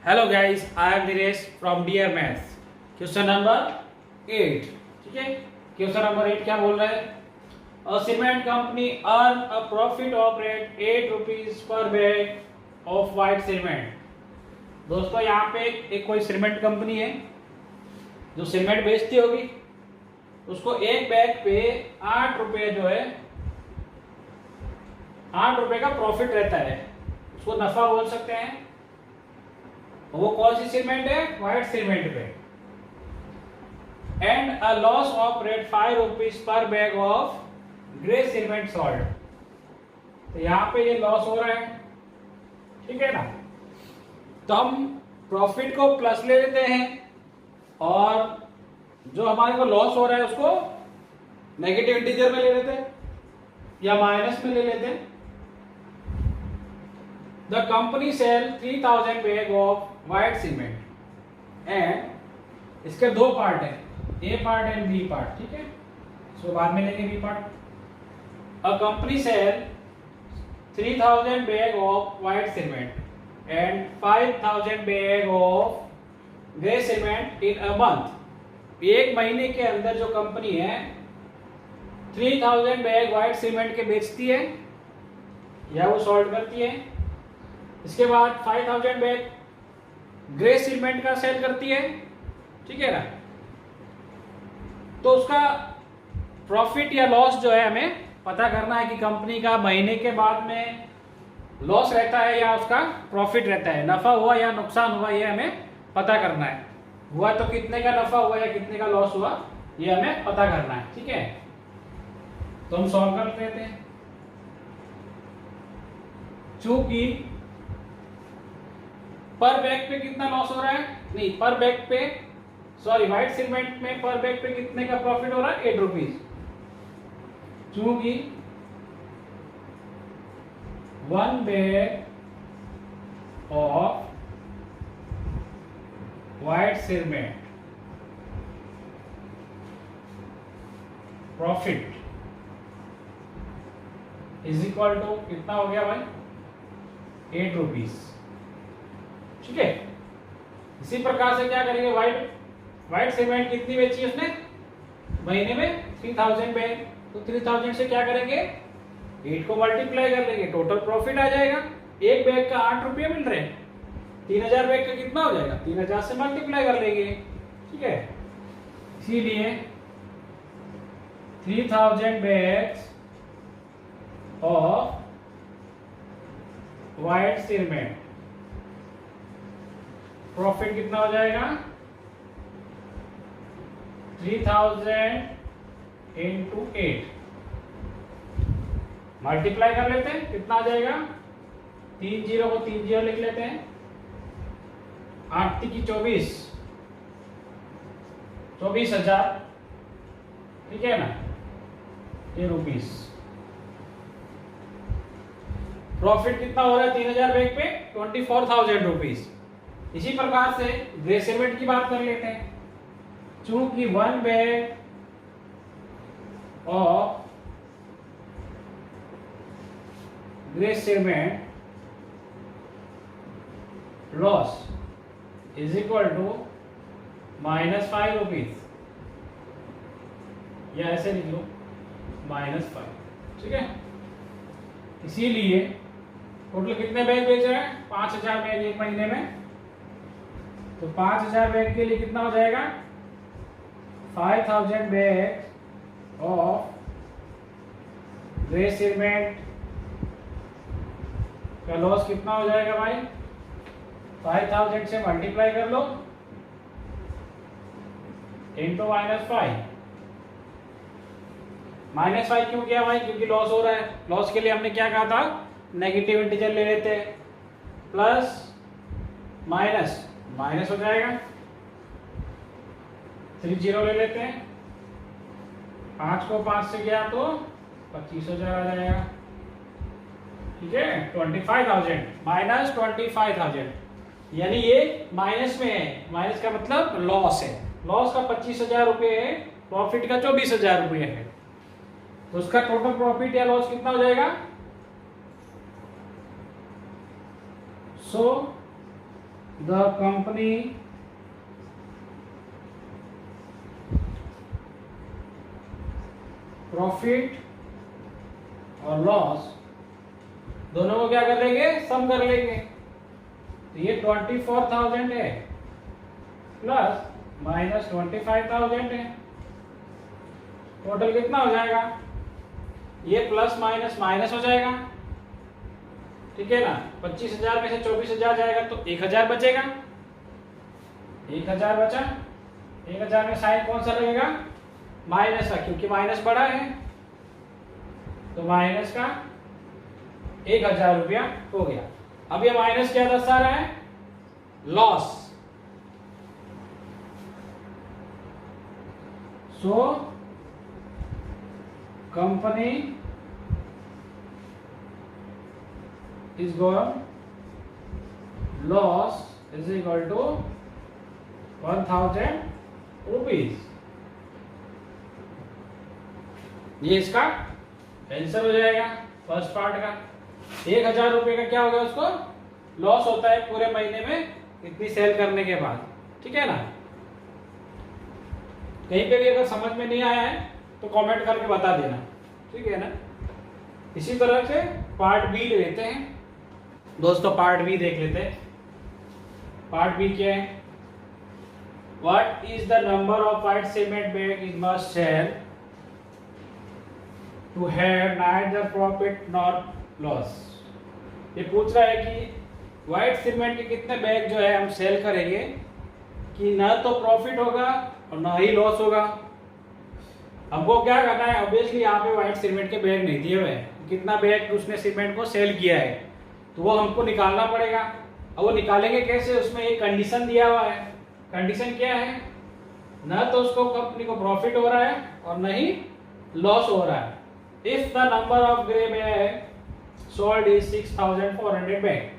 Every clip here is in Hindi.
Hello guys, I am Dinesh from dear maths. Question number 8। ठीक है, क्वेश्चन नंबर 8 क्या बोल रहा है? A cement company earn a profit of rate 8 rupees per bag of white cement. दोस्तों यहाँ पे एक कोई सीमेंट कंपनी है जो सीमेंट बेचती होगी, उसको एक बैग पे 8 रुपये जो है 8 रुपये का प्रॉफिट रहता है, उसको नफा बोल सकते हैं। वो कौन सी सीमेंट है? व्हाइट सीमेंट पे। And a loss of rate 5 rupees per bag of grey cement salt. तो यहाँ पे ये लॉस हो रहा है, ठीक है ना। तो हम प्रॉफिट को प्लस ले लेते हैं और जो हमारे को लॉस हो रहा है उसको नेगेटिव इंटीजर में ले लेते हैं या माइनस में ले लेते हैं। The company sell 3000 bag of white cement and इसके दो पार्ट है, A part and B part. ठीक है, इसको बाद में लेंगे B part. A company sell 3000 bag of white cement and 5000 bag of grey cement in a month। एक महीने के अंदर जो कंपनी है 3000 बैग व्हाइट सीमेंट के बेचती है या वो सॉल्ट करती है। इसके बाद 5000 बैग ग्रे सीमेंट का सेल करती है, ठीक है ना। तो उसका प्रॉफिट या लॉस जो है हमें पता करना है कि कंपनी का महीने के बाद में लॉस रहता है या उसका प्रॉफिट रहता है, नफा हुआ या नुकसान हुआ, ये हमें पता करना है। हुआ तो कितने का नफा हुआ या कितने का लॉस हुआ, ये हमें पता करना है। ठीक है, तो हम सॉल्व कर लेते हैं। चूंकि पर बैग पे कितना लॉस हो रहा है, नहीं पर बैग पे, सॉरी व्हाइट सीमेंट में पर बैग पे कितने का प्रॉफिट हो रहा है? 8 रुपीज। चूंकि 1 bag of white cement profit is equal to कितना हो गया भाई? 8 रुपीज। ठीक है, इसी प्रकार से क्या करेंगे, व्हाइट सीमेंट कितनी बेची उसने महीने में? 3000 बैग। तो 3000 से क्या करेंगे, 8 को मल्टीप्लाई कर लेंगे, टोटल प्रॉफिट आ जाएगा। एक बैग का 8 रुपये मिल रहे हैं, 3000 बैग का कितना हो जाएगा? 3000 से मल्टीप्लाई कर लेंगे। ठीक है, इसीलिए 3000 bags of white cement profit कितना हो जाएगा? 3000 इंटू 8 मल्टीप्लाई कर लेते हैं, कितना आ जाएगा? 3 जीरो को 3 जीरो लिख लेते हैं, 8 की 24, 24,000। ठीक है ना, ये रुपीस। प्रॉफिट कितना हो रहा है 3000 बैग पे? 24,000 रुपीज। इसी प्रकार से ग्रे सीमेंट की बात कर लेते हैं। चूंकि 1 bag of grey cement loss is equal to -5 rupees, या ऐसे लिख लो -5। ठीक है, इसीलिए टोटल कितने बैग बेच रहे हैं? 5000 बैग एक महीने में। तो 5000 बैग के लिए कितना हो जाएगा? 5000 बैग ऑफ ग्रे सीमेंट का लॉस कितना हो जाएगा भाई? 5000 से मल्टीप्लाई कर लो इंटू -5। -5 क्यों किया भाई? क्योंकि लॉस हो रहा है। लॉस के लिए हमने क्या कहा था? नेगेटिव इंटीजर ले लेते हैं, प्लस माइनस माइनस हो जाएगा, 3 जीरो ले लेते हैं, 5 को 5 से गया तो 25,000 आ जाएगा। ठीक है, 25,000 माइनस 25,000, यानी ये माइनस में है। माइनस का मतलब लॉस है। लॉस का 25,000 रुपये है, प्रॉफिट का 24,000 रुपये है। तो उसका टोटल प्रॉफिट या लॉस कितना हो जाएगा? सो द कंपनी प्रॉफिट और लॉस दोनों को क्या कर लेंगे, सम कर लेंगे। तो ये 24,000 है प्लस माइनस 25,000 है, टोटल कितना हो जाएगा, ये प्लस माइनस माइनस हो जाएगा, ठीक है ना। 25,000 में से 24,000 जाएगा तो 1,000 बचेगा, 1,000 बचा। 1,000 में साइन कौन सा लगेगा, माइनस का, क्योंकि माइनस बड़ा है, तो माइनस का 1,000 रुपया हो गया। अब ये माइनस क्या दर्शा रहा है, loss. So company is gone loss is equal to 1,000 rupees। ये इसका आंसर हो जाएगा फर्स्ट पार्ट का। 1,000 रुपए का क्या होगा, उसको लॉस होता है पूरे महीने में इतनी सेल करने के बाद, ठीक है ना। कहीं पे भी अगर समझ में नहीं आया है तो कमेंट करके बता देना, ठीक है ना। इसी तरह से पार्ट बी लेते हैं दोस्तों, पार्ट बी देख लेते हैं। पार्ट बी क्या है, what is the number of white cement bag is must sell to have neither profit not loss. ये पूछ रहा है कि व्हाइट सीमेंट के कितने बैग जो है हम सेल करेंगे कि ना तो प्रॉफिट होगा और ना ही लॉस होगा। हमको क्या करना है, ऑब्वियसली यहाँ पे व्हाइट सीमेंट के बैग नहीं दिए हुए हैं, कितना बैग उसने सीमेंट को सेल किया है तो वो हमको निकालना पड़ेगा। अब वो निकालेंगे कैसे, उसमें एक कंडीशन दिया हुआ है। कंडीशन क्या है, ना तो उसको कंपनी को प्रॉफिट हो रहा है और न ही लॉस हो रहा है। If the number of grey bag sold is 6,400 bag.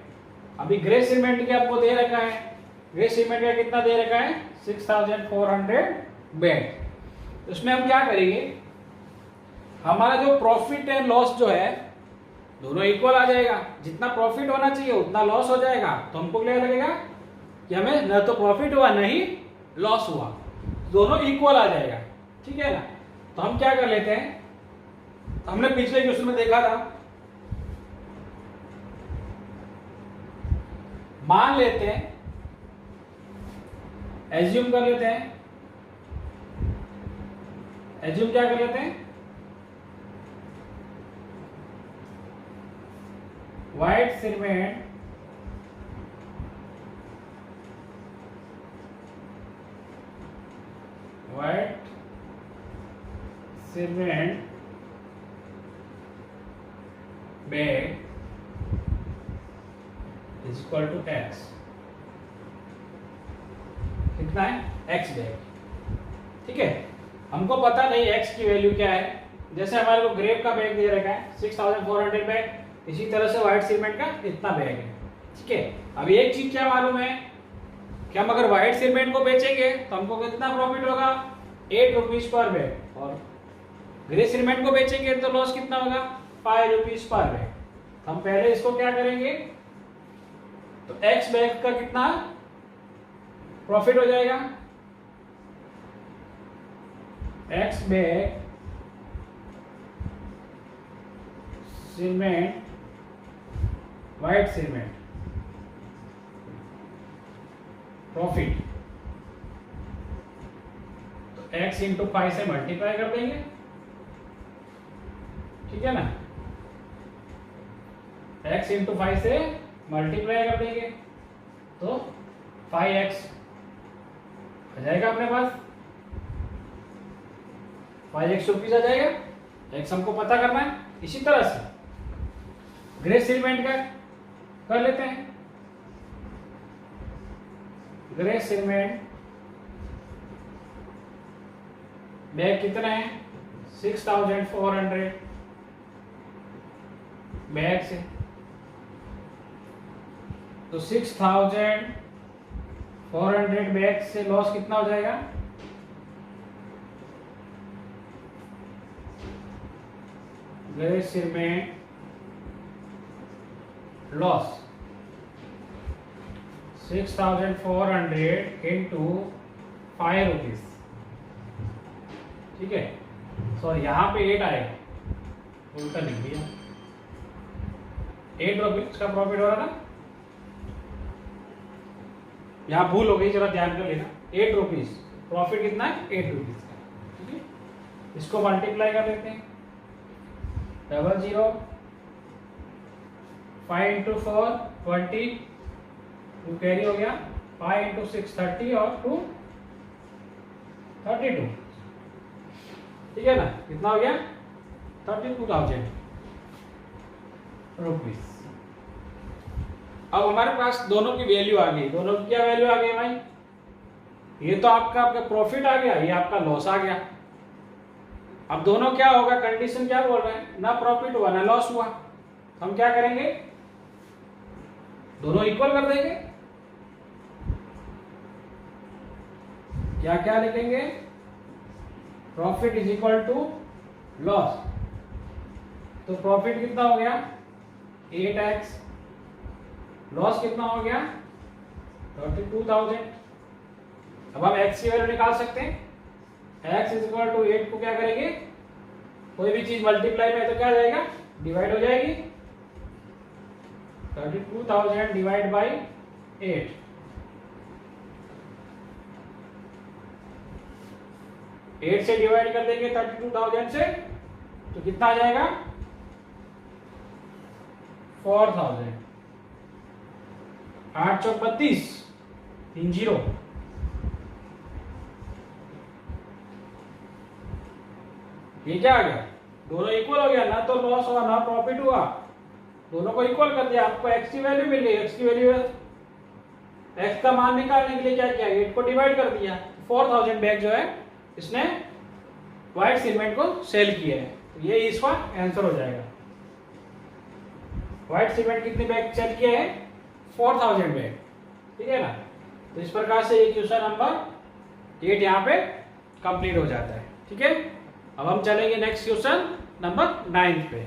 अभी ग्रे सीमेंट के आपको दे रखा है, ग्रे सीमेंट का कितना दे रखा है, 6,400 बैग। उसमें हम क्या करेंगे, हमारा जो प्रॉफिट एंड लॉस जो है दोनों इक्वल आ जाएगा। जितना प्रॉफिट होना चाहिए उतना लॉस हो जाएगा, तो हमको क्या लगेगा कि हमें न तो प्रॉफिट हुआ न ही लॉस हुआ, दोनों इक्वल आ जाएगा, ठीक है ना। तो हम क्या कर लेते हैं, हमने पिछले क्वेश्चन में देखा था, मान लेते हैं, एज्यूम कर लेते हैं, एज्यूम क्या कर लेते हैं, white cement bag is equal to x. कितना है, एक्स बैग, ठीक है। हमको पता नहीं एक्स की वैल्यू क्या है। जैसे हमारे को ग्रेप का बैग दे रखा है 6,400 बैग, इसी तरह से व्हाइट सीमेंट का इतना बैग है, ठीक है। अब एक चीज क्या मालूम है कि हम अगर व्हाइट सीमेंट को बेचेंगे तो हमको कितना प्रॉफिट होगा, 8 रुपीज पर बैग, और ग्रे सीमेंट को बेचेंगे तो लॉस कितना होगा, 5 रुपीज पर बैग। हम पहले इसको क्या करेंगे, तो एक्स बैग का कितना प्रॉफिट हो जाएगा, x bag cement white cement profit, तो x इंटू 5 से मल्टीप्लाई कर देंगे, ठीक है ना। x इंटू 5 से मल्टीप्लाई कर देंगे तो 5x आ जाएगा अपने पास, 5x रुपीज आ जाएगा। x हमको पता करना है। इसी तरह से ग्रे सीमेंट का कर लेते हैं, ग्रे सीमेंट बैग कितना है, 6,400 बैग से, तो 6,400 बैग से लॉस कितना हो जाएगा, grey cement loss 6,400 into 5 rupees, ठीक है। सॉरी यहाँ पे 8 आएगा, उल्टा लिख दिया। 8 रुपीज का प्रॉफिट हो रहा था, यहाँ भूल हो गई, जरा ध्यान कर लेना। 8 रुपीज प्रॉफिट कितना है, 8 रुपीज का, ठीक है। इसको मल्टीप्लाई कर लेते हैं, 00 5 इंटू 4 20, 2 कैरी हो गया, 5 इंटू 6 30 और 2 32, ठीक है ना। कितना हो गया, 32,000 रुपीज। अब हमारे पास दोनों की वैल्यू आ गई। दोनों की क्या वैल्यू आ गई भाई, ये तो आपका प्रॉफिट आ गया, ये आपका लॉस आ गया। अब दोनों क्या होगा, कंडीशन क्या बोल रहे हैं, ना प्रॉफिट हुआ ना लॉस हुआ। हम क्या करेंगे, दोनों इक्वल कर देंगे। क्या क्या लिखेंगे, profit is equal to loss. तो प्रॉफिट कितना हो गया 8x, लॉस कितना हो गया 32,000। अब हम x की वैल्यू निकाल सकते हैं। x इज इक्वल टू 8 को क्या करेंगे, कोई भी चीज मल्टीप्लाई में तो क्या जाएगा, डिवाइड हो जाएगी। 32,000 डिवाइड बाई 8, से डिवाइड कर देंगे 32,000 से, तो कितना आ जाएगा 4,000। 8 चौक 32, 3 0। ये क्या आ गया, दोनों इक्वल हो गया, ना तो लॉस हुआ ना प्रॉफिट हुआ, दोनों को इक्वल कर दिया। आपको x की वैल्यू मिल गई। x की वैल्यू, x का मान निकालने के लिए क्या किया, 8 को डिवाइड कर दिया। 4,000 बैग जो है इसने व्हाइट सीमेंट को सेल किया है, तो ये इसका आंसर हो जाएगा। व्हाइट सीमेंट कितने बैग सेल किए हैं, 4,000 बैग, ठीक है ना। तो इस प्रकार से ये क्वेश्चन नंबर 8 यहाँ पे कंप्लीट हो जाता है, ठीक है। अब हम चलेंगे नेक्स्ट क्वेश्चन नंबर 9 पे।